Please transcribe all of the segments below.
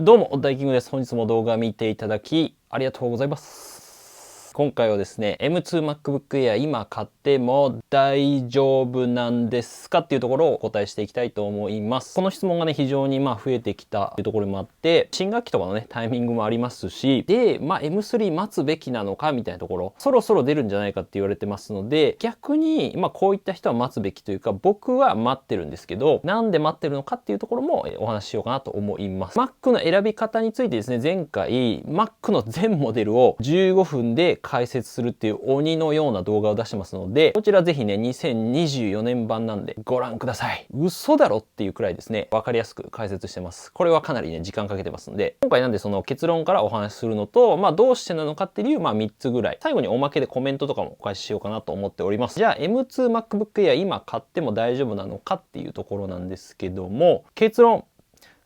どうも、大キングです。本日も動画見ていただき、ありがとうございます。今回はですね、M2MacBook Air 今買っても大丈夫なんですかっていうところをお答えしていきたいと思います。この質問がね、非常に増えてきたっていうところもあって、新学期とかのね、タイミングもありますし、で、M3 待つべきなのかみたいなところ、そろそろ出るんじゃないかって言われてますので、逆に、こういった人は待つべきというか、僕は待ってるんですけど、なんで待ってるのかっていうところもお話ししようかなと思います。Mac の選び方についてですね、前回 Mac の全モデルを15分で解説するっていう鬼のような動画を出してますので、こちらぜひね、2024年版なんでご覧ください。嘘だろっていうくらいですね、わかりやすく解説してます。これはかなりね、時間かけてますんで、今回なんでその結論からお話しするのと、どうしてなのかっていう、3つぐらい。最後におまけでコメントとかもお返ししようかなと思っております。じゃあ M2MacBook Air 今買っても大丈夫なのかっていうところなんですけども、結論、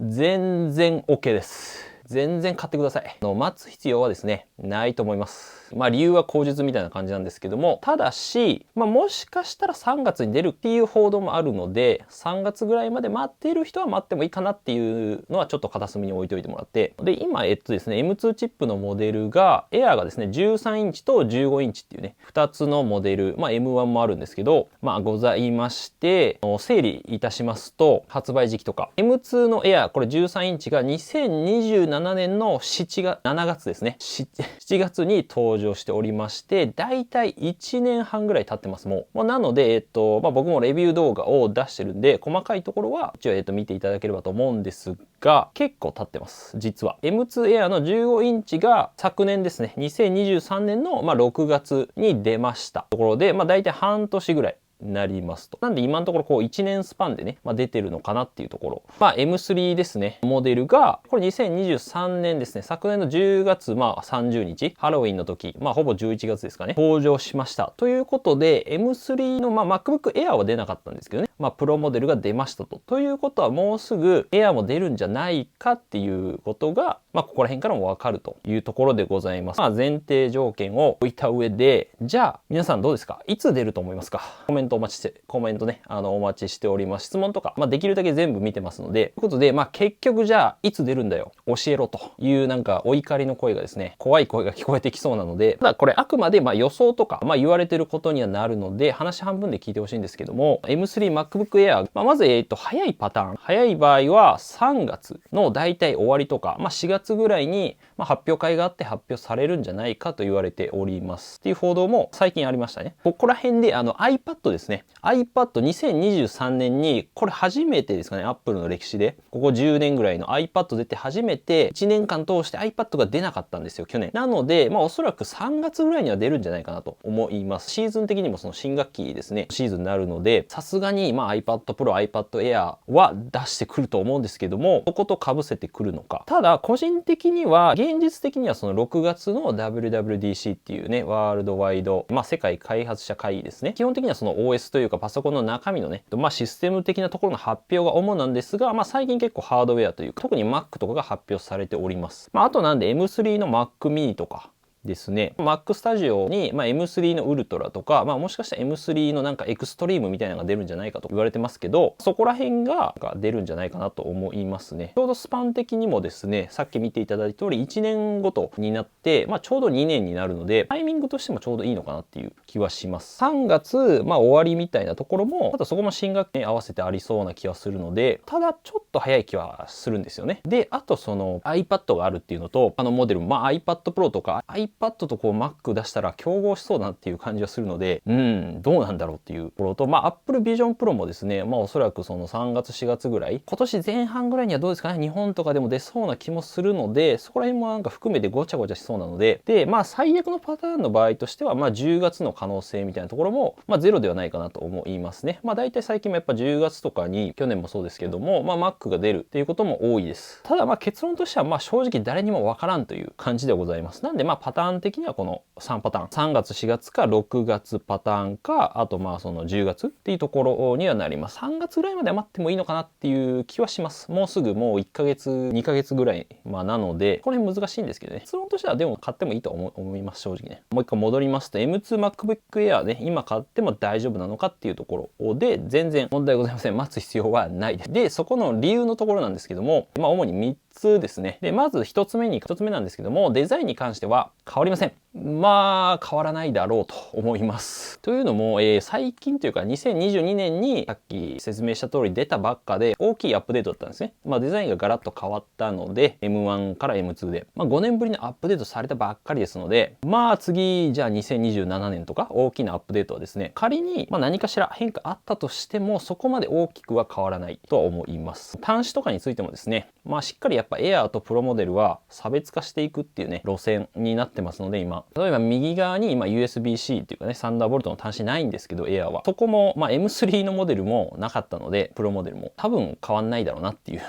全然 OK です。全然買ってください。待つ必要はですね、ないと思います。理由は口述みたいな感じなんですけども、ただし、もしかしたら3月に出るっていう報道もあるので、3月ぐらいまで待っている人は待ってもいいかなっていうのはちょっと片隅に置いておいてもらって、で、今、ですね、M2 チップのモデルが、Air がですね、13インチと15インチっていうね、2つのモデル、M1 もあるんですけど、ございまして、整理いたしますと、発売時期とか、M2 の Air、これ13インチが2027年の7月ですね。7月に登場しておりまして、だいたい1年半ぐらい経ってます、もう。なので、僕もレビュー動画を出してるんで、細かいところは一応、見ていただければと思うんですが、結構経ってます、実は。M2 Air の15インチが昨年ですね、2023年の6月に出ましたところで、だいたい半年ぐらいなりますと。なんで今のところ1年スパンでね、出てるのかなっていうところ。M3 ですね、モデルが、これ2023年ですね、昨年の10月30日、ハロウィンの時、ほぼ11月ですかね、登場しました。ということで、M3 のMacBook Air は出なかったんですけどね、プロモデルが出ましたと。ということはもうすぐ Air も出るんじゃないかっていうことが、ここら辺からもわかるというところでございます。前提条件を置いた上で、じゃあ皆さんどうですか？いつ出ると思いますか？コメントね、お待ちしております。質問とか、できるだけ全部見てますので、ということで、結局じゃあ、いつ出るんだよ、教えろというお怒りの声がですね、怖い声が聞こえてきそうなので、ただこれあくまで予想とか、言われてることにはなるので、話半分で聞いてほしいんですけども、M3 MacBook Air、まず、早いパターン。早い場合は3月の大体終わりとか、4月ぐらいに、発表会があって発表されるんじゃないかと言われております。っていう報道も最近ありましたね。ここら辺でiPad ですね。iPad2023 年に、これ初めてですかね、Apple の歴史で。ここ10年ぐらいの iPad 出て初めて1年間通して iPad が出なかったんですよ、去年。なので、おそらく3月ぐらいには出るんじゃないかなと思います。シーズン的にもその新学期ですね、シーズンになるので、さすがにiPad Pro、iPad Air は出してくると思うんですけども、そこと被せてくるのか。ただ、個人的には、現実的にはその6月の WWDC っていうね、ワールドワイド、世界開発者会議ですね。基本的にはその OS というかパソコンの中身のね、システム的なところの発表が主なんですが、最近結構ハードウェアというか、特に Mac とかが発表されております。あとなんで M3 の Mac mini とか、ですね。Mac Studio に、M3 のウルトラとか、もしかしたら M3 のエクストリームみたいなのが出るんじゃないかと言われてますけど、そこら辺が出るんじゃないかなと思いますね。ちょうどスパン的にもですね、さっき見ていただいた通り1年ごとになって、ちょうど2年になるので、タイミングとしてもちょうどいいのかなっていう気はします。3月、終わりみたいなところも、ただそこも新学期に合わせてありそうな気はするので、ただちょっと早い気はするんですよね。で、あとその iPad があるっていうのと、モデル、iPad Pro とか iPad とMac 出したら競合しそうだなっていう感じがするので、どうなんだろうっていうところと、Apple Vision Pro もですね、おそらくその3月4月ぐらい、今年前半ぐらいにはどうですかね、日本とかでも出そうな気もするので、そこら辺も含めてごちゃごちゃしそうなので、で、最悪のパターンの場合としては、10月の可能性みたいなところも、ゼロではないかなと思いますね。大体最近もやっぱ10月とかに、去年もそうですけども、Mac が出るっていうことも多いです。ただ結論としては正直誰にもわからんという感じでございます。なんでパターン的にはこの3パターン。3月、4月か6月パターンか、あとまあその10月っていうところにはなります。3月ぐらいまでは待ってもいいのかなっていう気はします。もうすぐもう1ヶ月、2ヶ月ぐらい、まあなので、これ難しいんですけどね。結論としてはでも買ってもいいと思います、正直ね。もう一回戻りますと、M2MacBook Air ね、今買っても大丈夫なのかっていうところで、全然問題ございません。待つ必要はないです。で、そこの理由のところなんですけども、まあ主に3つですね。で、まず1つ目なんですけども、デザインに関しては変わりません。まあ、変わらないだろうと思います。というのも、最近というか2022年にさっき説明した通り出たばっかで大きいアップデートだったんですね。まあデザインがガラッと変わったので、M1 から M2 で、まあ5年ぶりのアップデートされたばっかりですので、まあ次、じゃあ2027年とか大きなアップデートはですね、仮にまあ何かしら変化あったとしても、そこまで大きくは変わらないとは思います。端子とかについてもですね、まあしっかりやっぱ Air と Pro モデルは差別化していくっていうね、路線になってますので今、例えば右側に今 USB-C っていうかね、サンダーボルトの端子ないんですけど、Air は。そこも、まあ M3 のモデルもなかったので、プロモデルも多分変わんないだろうなっていう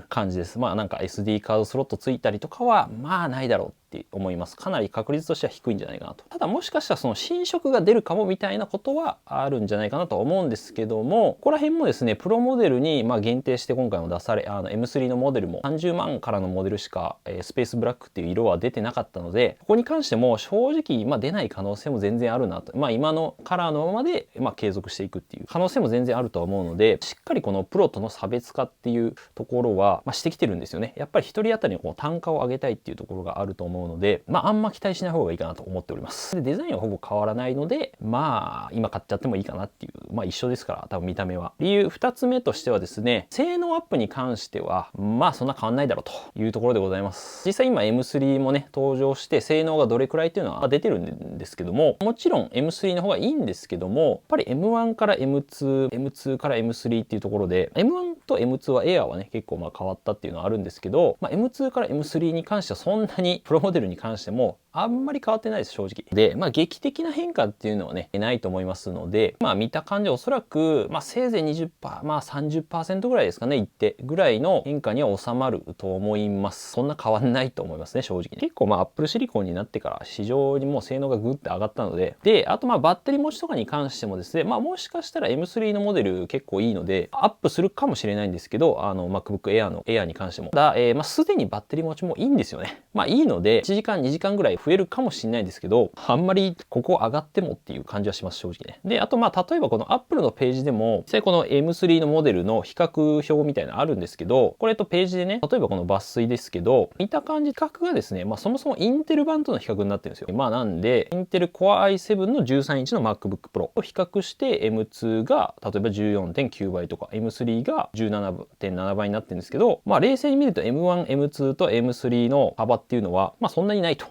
感じです。まあなんか SD カードスロットついたりとかは、まあないだろうって思います。かなり確率としては低いんじゃないかなと。ただもしかしたらその新色が出るかもみたいなことはあるんじゃないかなと思うんですけども、ここら辺もですね、プロモデルにまあ限定して今回も出され、M3 のモデルも30万からのモデルしか、スペースブラックっていう色は出てなかったので、ここに関しても正直、まあ出ない可能性も全然あるなと。まあ今のカラーのままで、まあ継続していくっていう可能性も全然あるとは思うので、しっかりこのプロとの差別化っていうところは、まあしてきてるんですよね。やっぱり一人当たりのこう単価を上げたいっていうところがあると思うので、まああんま期待しない方がいいかなと思っております。で、デザインはほぼ変わらないので、まあ今買っちゃってもいいかなっていう、まあ一緒ですから、多分見た目は。理由2つ目としてはですね、性能アップに関しては、まあそんな変わんないだろうというところでございます。実際今 M3 もね、登場して性能がどれくらいっていうのは出てるんですけども、もちろん M3 の方がいいんですけども、やっぱり M1 から M2 から M3 っていうところで、M1 と M2 は Air はね、結構まあ変わったっていうのはあるんですけど、まあ、M2 から M3 に関してはそんなにプロモデルに関してもあんまり変わってないです、正直。で、まあ劇的な変化っていうのはね、ないと思いますので、まあ見た感じおそらく、まあせいぜい 20%、まあ 30% ぐらいですかね、一定ぐらいの変化には収まると思います。そんな変わんないと思いますね、正直。結構まあ Apple シリコンになってから市場にもう性能がグッて上がったので、で、あとまあバッテリー持ちとかに関してもですね、まあもしかしたら M3 のモデル結構いいので、アップするかもしれないんですけど、MacBook Air の Air に関しても。ただ、まあすでにバッテリー持ちもいいんですよね。まあいいので、1時間2時間ぐらい増えるかもしれないですけど、あんまりここ上がってもっていう感じはします、正直ね。で、あとまあ例えばこの Apple のページでも、実際この M3 のモデルの比較表みたいなのあるんですけど、これとページでね、例えばこの抜粋ですけど、見た感じ比較がですね、まあそもそもインテル版との比較になってるんですよ。まあなんで、インテル Core i7 の13インチの MacBook Pro と比較して M2 が例えば 14.9 倍とか M3 が 17.7 倍になってるんですけど、まあ冷静に見ると M1、M2 と M3 の幅っていうのは、まあそんなにないと。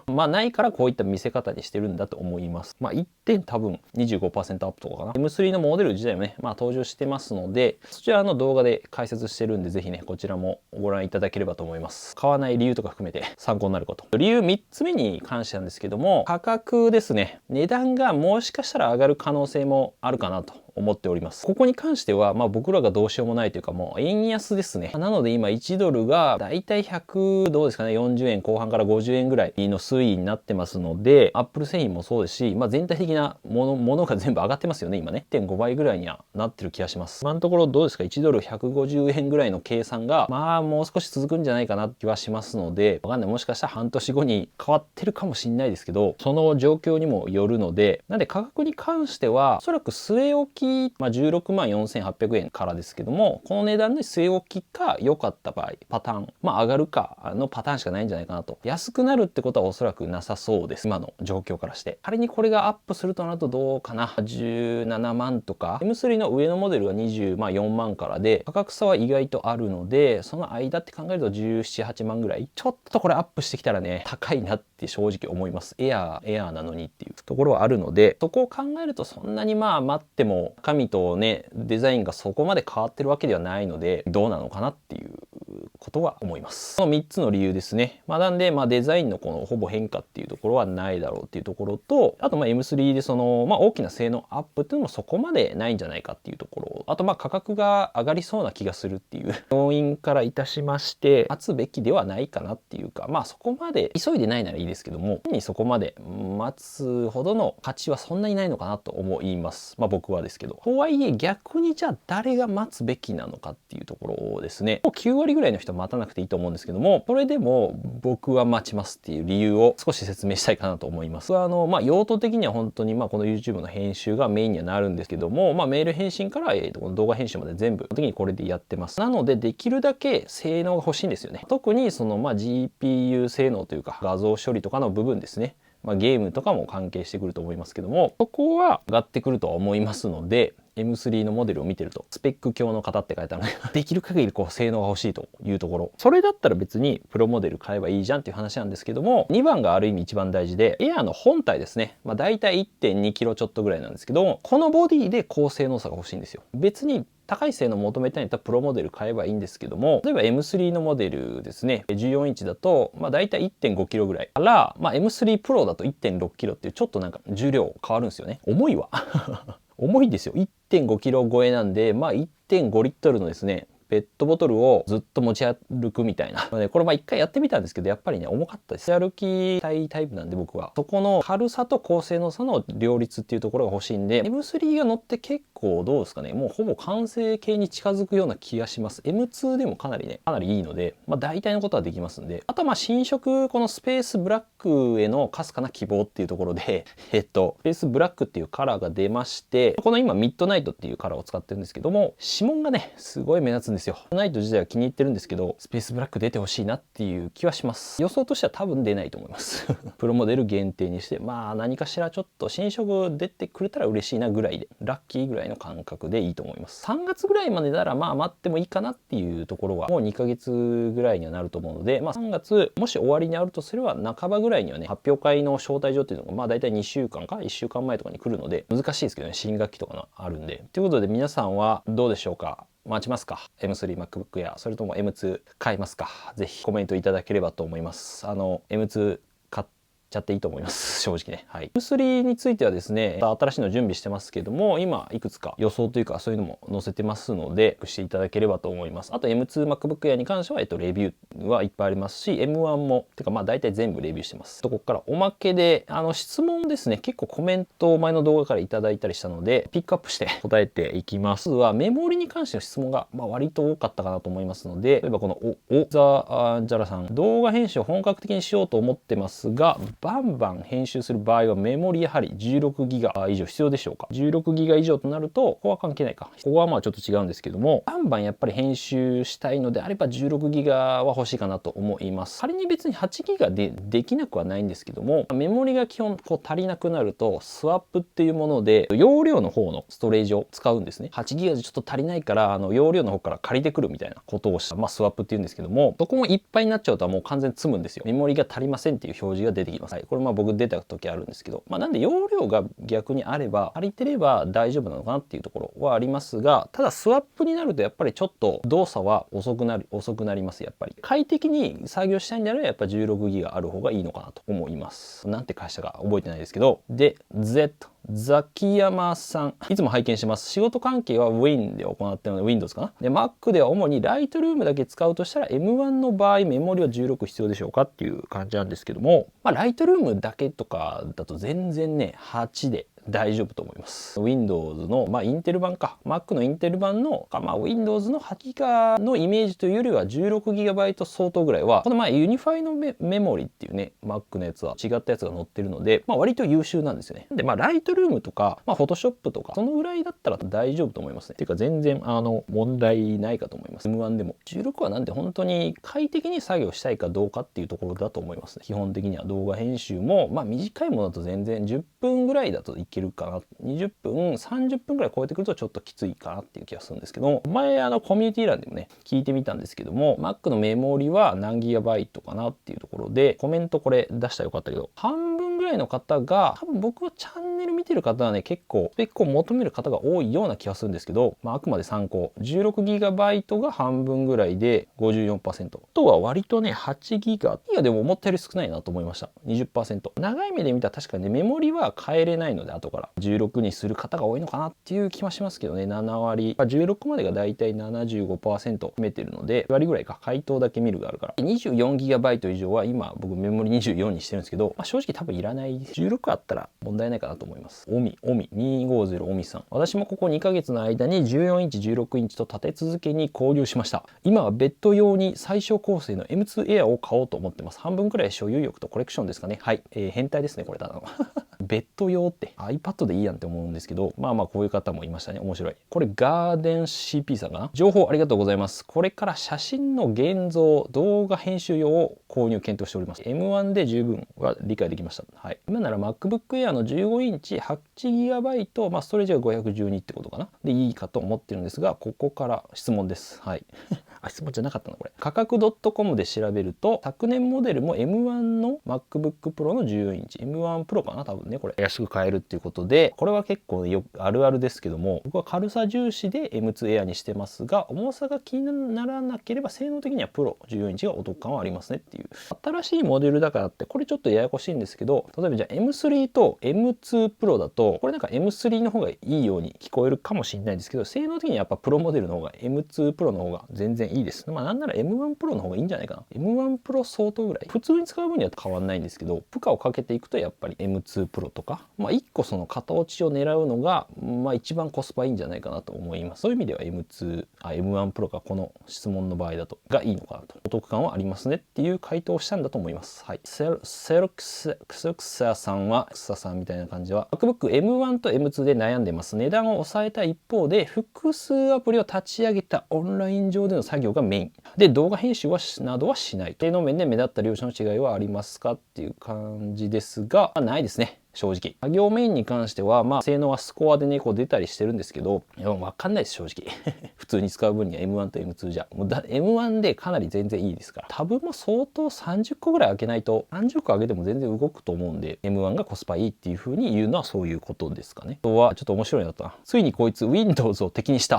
まあないからこういった見せ方にしてるんだと思います。まあ1点多分 25% アップとかかな。M3 のモデル自体もね、まあ登場してますので、そちらの動画で解説してるんで、ぜひね、こちらもご覧いただければと思います。買わない理由とか含めて参考になること。理由3つ目に関してなんですけども、価格ですね。値段がもしかしたら上がる可能性もあるかなと思っております。ここに関しては、まあ僕らがどうしようもないというか、もう円安ですね。なので今1ドルがだいたい100どうですかね、40円後半から50円ぐらいの推移になってますので、Apple 製品もそうですし、まあ全体的なものが全部上がってますよね、今ね。1.5 倍ぐらいにはなってる気がします。今のところどうですか、1ドル150円ぐらいの計算が、まあもう少し続くんじゃないかなって気はしますので、わかんない。もしかしたら半年後に変わってるかもしれないですけど、その状況にもよるので、なんで価格に関しては、おそらく据え置き、まあ16万4800円からですけども、この値段で据え置きか良かった場合、パターン、まあ上がるかのパターンしかないんじゃないかなと。安くなるってことはおそらくなさそうです。今の状況からして。仮にこれがアップするとなるとどうかな。17万とか。M3 の上のモデルは24万からで、価格差は意外とあるので、その間って考えると17、8万ぐらい。ちょっとこれアップしてきたらね、高いなって正直思います。エアーなのにっていうところはあるので、そこを考えるとそんなにまあ待っても、中身とね、デザインがそこまで変わってるわけではないので、どうなのかなっていうことは思います。この3つの理由ですね。なんで、デザインのこのほぼ変化っていうところはないだろうっていうところと、あとM3 でその、大きな性能アップっていうのもそこまでないんじゃないかっていうところ、あと価格が上がりそうな気がするっていう要因からいたしまして、待つべきではないかなっていうか、そこまで急いでないならいいですけども、そこまで待つほどの価値はそんなにないのかなと思います。僕はですけど。とはいえ逆にじゃあ誰が待つべきなのかっていうところですね。もう9割ぐらいの人は待たなくていいと思うんですけども、それでも僕は待ちますっていう理由を少し説明したいかなと思います。用途的には本当にこの YouTube の編集がメインにはなるんですけども、メール返信から、この動画編集まで全部的にこれでやってます。なのでできるだけ性能が欲しいんですよね。特にそのGPU 性能というか画像処理とかの部分ですね。ゲームとかも関係してくると思いますけども、そこは上がってくるとは思いますので、M3 のモデルを見てるとスペック強の方って書いてあるのでできる限り性能が欲しいというところ、それだったら別にプロモデル買えばいいじゃんっていう話なんですけども、2番がある意味一番大事で、エアの本体ですね。だいたい 1.2 キロちょっとぐらいなんですけども、このボディで高性能さが欲しいんですよ。別に高い性能を求めたいんだったらプロモデル買えばいいんですけども、例えば M3 のモデルですね、14インチだとだいたい 1.5 キロぐらいから、M3 プロだと 1.6 キロっていうちょっと重量変わるんですよね。重いわ重いんですよ。1.5 キロ超えなんで、1.5 リットルのですね、ペットボトルをずっと持ち歩くみたいな。これ一回やってみたんですけど、やっぱりね、重かったです。歩きたいタイプなんで僕は。そこの軽さと高性能さの両立っていうところが欲しいんで、M3 が乗って結構どうですかね、もうほぼ完成形に近づくような気がします。M2 でもかなりいいので、大体のことはできますんで。あとは新色、このスペースブラックへのかすかな希望っていうところで、スペースブラックっていうカラーが出まして、この今ミッドナイトっていうカラーを使ってるんですけども、指紋がね、すごい目立つんですよ。ナイト自体は気に入ってるんですけど、スペースブラック出てほしいなっていう気はします。予想としては多分出ないと思いますプロモデル限定にして、何かしらちょっと新色出てくれたら嬉しいなぐらいで、ラッキーぐらいの感覚でいいと思います。3月ぐらいまでなら待ってもいいかなっていうところはもう2ヶ月ぐらいにはなると思うので、3月もし終わりにあるとすれば半ばぐらいにはね、発表会の招待状っていうのが大体2週間か1週間前とかに来るので、難しいですけどね、新学期とかのあるんで。ということで皆さんはどうでしょうか。待ちますか？ M3MacBook Air、それとも M2 買いますか？ぜひコメントいただければと思います。M2 買っちゃっていいと思います正直ね。はい、M3 についてはですね、新しいの準備してますけども、今いくつか予想というかそういうのも載せてますのでしていただければと思います。あと M2MacBook Air に関してはレビューはいっぱいありますし、 M1 もてか大体全部レビューしてます。ここからおまけで質問ですね、結構コメントを前の動画からいただいたりしたのでピックアップして答えていきます。はメモリに関しての質問が割と多かったかなと思いますので、例えばこのザ・ジャラさん、動画編集を本格的にしようと思ってますが、バンバン編集する場合はメモリやはり16ギガ以上必要でしょうか。16ギガ以上となると、ここは関係ないか。ここはちょっと違うんですけども、バンバンやっぱり編集したいのであれば16ギガは欲しいかなと思います。仮に別に8ギガでできなくはないんですけども、メモリが基本足りなくなると、スワップっていうもので、容量の方のストレージを使うんですね。8ギガでちょっと足りないから、容量の方から借りてくるみたいなことをした、スワップっていうんですけども、そこもいっぱいになっちゃうともう完全に積むんですよ。メモリが足りませんっていう表示が出てきます。はい、これ僕出た時あるんですけど、なんで容量が逆にあれば足りてれば大丈夫なのかなっていうところはありますが、ただスワップになるとやっぱりちょっと動作は遅くなります。やっぱり快適に作業したいんであればやっぱ16ギガある方がいいのかなと思います。なんて会社か覚えてないですけど、で ザキヤマさん、いつも拝見してます。仕事関係は Win で行っているので Windows かな。で Mac では主に Lightroom だけ使うとしたら M1 の場合メモリは16必要でしょうかっていう感じなんですけども、Lightroom だけとかだと全然ね8で大丈夫と思います。Windows の、インテル版か。Mac のインテル版の、Windows の8ギガのイメージというよりは 16GB 相当ぐらいは、このユニファイのメモリっていうね、Mac のやつは違ったやつが載ってるので、割と優秀なんですよね。で、Lightroom とか、Photoshop とか、そのぐらいだったら大丈夫と思いますね。ていうか全然、問題ないかと思います。M1 でも。16はなんで本当に快適に作業したいかどうかっていうところだと思いますね。基本的には動画編集も、短いものだと全然10分ぐらいだといけるかな。20分、30分ぐらい超えてくるとちょっときついかなっていう気がするんですけど、前コミュニティ欄でもね、聞いてみたんですけども、Mac のメモリは何ギガバイトかなっていうところで、コメントこれ出したらよかったけど、半分ぐらいの方が、多分僕のチャンネル見てる方はね、結構スペックを求める方が多いような気がするんですけど、まあ、あくまで参考。16GB が半分ぐらいで 54%。あとは割とね、8GB。いや、でも思ったより少ないなと思いました。20%。長い目で見たら確かにね、メモリは変えれないので、後から16にする方が多いのかなっていう気はしますけどね、7割。16までがだいたい 75% 占めてるので、割ぐらいか、回答だけ見るがあるから。24GB 以上は今、僕メモリ24にしてるんですけど、まあ、正直多分いらない。16あったら問題ないかなと思います。250オミさん。私もここ2ヶ月の間に14インチ、16インチと立て続けに購入しました。今はベッド用に最小構成の M2 Air を買おうと思ってます。半分くらい所有欲とコレクションですかね。はい。変態ですね、これただの。ベッド用って iPad でいいやんって思うんですけど、まあまあこういう方もいましたね。面白い。これガーデン CP さんかな。情報ありがとうございます。これから写真の現像、動画編集用を購入検討しております。M1 で十分は理解できました。はい。今なら MacBook Air の15インチ 8GB、まあストレージが512ってことかな。でいいかと思ってるんですが、ここから質問です。はい。質問じゃなかったなこれ。価格 .com で調べると、昨年モデルも M1 の MacBook Pro の14インチ、M1 Pro かな多分ね、これ安く買えるっていうことで、これは結構よくあるあるですけども、僕は軽さ重視で M2 Air にしてますが、重さが気にならなければ性能的には Pro 14インチがお得感はありますねっていう。新しいモデルだからって、これちょっとややこしいんですけど、例えばじゃあ M3 と M2 Pro だと、これなんか M3 の方がいいように聞こえるかもしれないですけど、性能的にはやっぱプロモデルの方が M2 Pro の方が全然いいです。まあなんなら M1 Pro の方がいいんじゃないかな。M1 Pro 相当ぐらい。普通に使う分には変わんないんですけど、負荷をかけていくとやっぱり M2 Pro とか、まあ1個その型落ちを狙うのが、まあ一番コスパいいんじゃないかなと思います。そういう意味では M1 Pro がこの質問の場合だと、がいいのかなと。お得感はありますねっていう回答をしたんだと思います。はい。セルクサさんは、クサさんみたいな感じは、MacBook M1 と M2 で悩んでます。値段を抑えた一方で、複数アプリを立ち上げたオンライン上での作業がメイン。で、動画編集などはしない。性能面で目立った両者の違いはありますかっていう感じですが、ないですね。正直。作業メインに関しては、まあ、性能はスコアでね、こう出たりしてるんですけど、いや、わかんないです、正直。普通に使う分には M1 と M2 じゃ。もうM1 でかなり全然いいですから。タブも相当30個ぐらい開けないと、30個開けても全然動くと思うんで、M1 がコスパいいっていう風に言うのはそういうことですかね。あとは、ちょっと面白いなとな。ついにこいつ Windows を敵にした。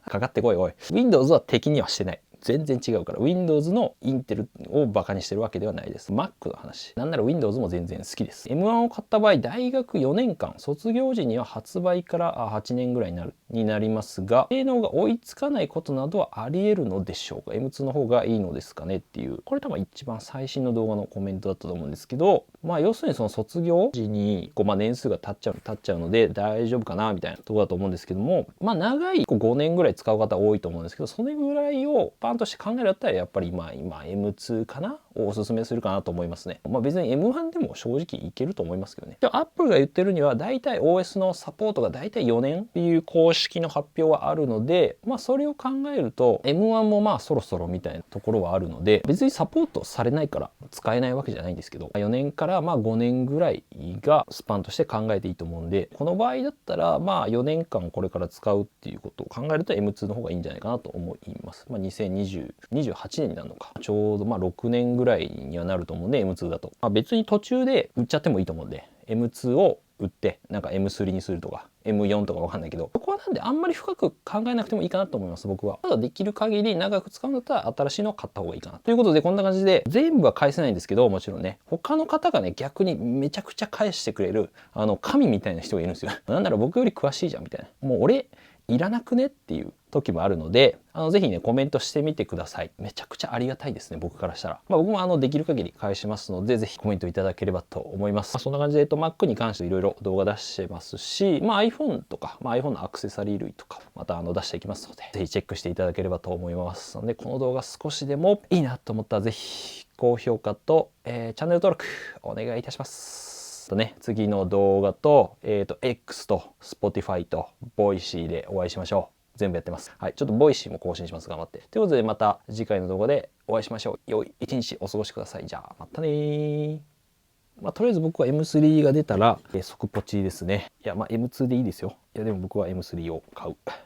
かかってこい、おい。Windows は敵にはしてない。全然違うから Windows のインテルをバカにしてるわけではないです。Mac の話。なんなら Windows も全然好きです。M1 を買った場合、大学4年間、卒業時には発売から8年ぐらいになりますが、性能が追いつかないことなどはあり得るのでしょうか。M2 の方がいいのですかねっていう。これ多分一番最新の動画のコメントだったと思うんですけど、まあ要するにその卒業時にまあ年数が経っちゃうので大丈夫かなみたいなところだと思うんですけども、まあ長い5年ぐらい使う方多いと思うんですけど、それぐらいをパンとして考えるだったらやっぱり今 M2 かなをおすすめするかなと思いますね。まあ別に M1 でも正直いけると思いますけどね。アップルが言ってるには大体 OS のサポートが大体4年っていう公式の発表はあるので、まあそれを考えると M1 もまあそろそろみたいなところはあるので、別にサポートされないから使えないわけじゃないんですけど、4年からまあ5年ぐらいがスパンとして考えていいと思うんで、この場合だったらまあ4年間これから使うっていうことを考えると M2 の方がいいんじゃないかなと思います。まあ28年になるのか。ちょうどまあ6年ぐらいにはなると思うんで M2 だと。まあ別に途中で売っちゃってもいいと思うんで、M2 を売ってなんか M3 にするとか M4 とかわかんないけど、そこはなんであんまり深く考えなくてもいいかなと思います。僕はただできる限り長く使うんだったら新しいのを買った方がいいかなということで、こんな感じで全部は返せないんですけど、もちろんね他の方がね逆にめちゃくちゃ返してくれる神みたいな人がいるんですよ。なんなら僕より詳しいじゃんみたいな、もう俺いらなくねっていう時もあるので、ぜひねコメントしてみてください。めちゃくちゃありがたいですね、僕からしたら。まあ、僕もできる限り返しますので、ぜひコメントいただければと思います。そんな感じでMac に関していろいろ動画出してますし、まあ、iPhone とか、まあ、iPhone のアクセサリー類とかまた出していきますので、ぜひチェックしていただければと思いますので、この動画少しでもいいなと思ったらぜひ高評価と、チャンネル登録お願いいたします。次の動画と、X と Spotify と Voicy でお会いしましょう。全部やってます。はい。ちょっとボイシーも更新します。頑張って。ということで、また次回の動画でお会いしましょう。良い一日お過ごしください。じゃあ、またね。まあ、とりあえず僕は M3 が出たら、即ポチですね。いや、まあ M2 でいいですよ。いや、でも僕は M3 を買う。